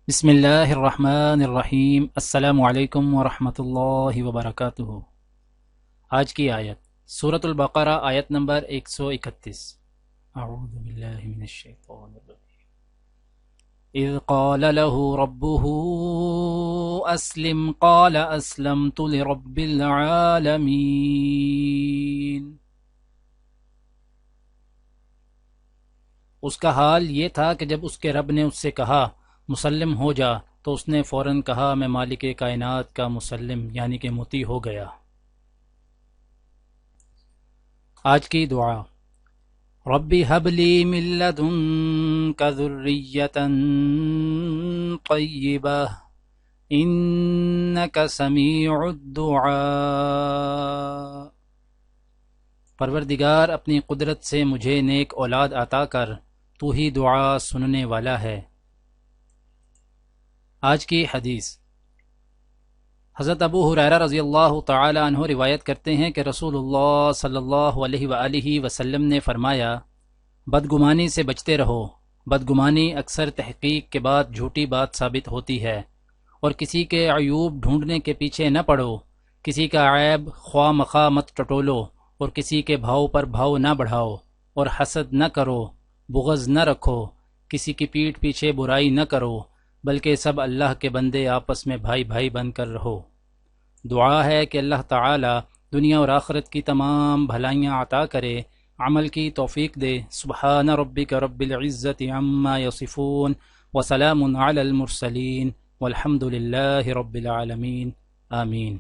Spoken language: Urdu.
بسم اللہ الرحمن الرحیم۔ السلام علیکم ورحمۃ اللہ وبرکاتہ۔ آج کی آیت سورۃ البقرہ، آیت نمبر 131۔ اعوذ باللہ من الشیطان الرجیم۔ اذ قال له ربه اسلم قال اسلمت لرب العالمین۔ اس کا حال یہ تھا کہ جب اس کے رب نے اس سے کہا مسلم ہو جا، تو اس نے فوراً کہا میں مالک کائنات کا مسلم یعنی کہ مطیع ہو گیا۔ آج کی دعا، ربی حب لی من لدنک ذریۃ طیبہ انک سمیع الدعاء۔ پروردگار اپنی قدرت سے مجھے نیک اولاد عطا کر، تو ہی دعا سننے والا ہے۔ آج کی حدیث، حضرت ابو ہریرہ رضی اللہ تعالی عنہ روایت کرتے ہیں کہ رسول اللہ صلی اللہ علیہ وآلہ وسلم نے فرمایا، بدگمانی سے بچتے رہو۔ بدگمانی اکثر تحقیق کے بعد جھوٹی بات ثابت ہوتی ہے، اور کسی کے عیوب ڈھونڈنے کے پیچھے نہ پڑو۔ کسی کا عیب خواہ مخواہ مت ٹٹولو، اور کسی کے بھاؤ پر بھاؤ نہ بڑھاؤ، اور حسد نہ کرو، بغض نہ رکھو، کسی کی پیٹھ پیچھے برائی نہ کرو، بلکہ سب اللہ کے بندے آپس میں بھائی بھائی بن کر رہو۔ دعا ہے کہ اللہ تعالی دنیا اور آخرت کی تمام بھلائیاں عطا کرے، عمل کی توفیق دے۔ سبحان ربک رب العزت عما یصفون وسلام علی المرسلین والحمد للہ رب العالمین، آمین۔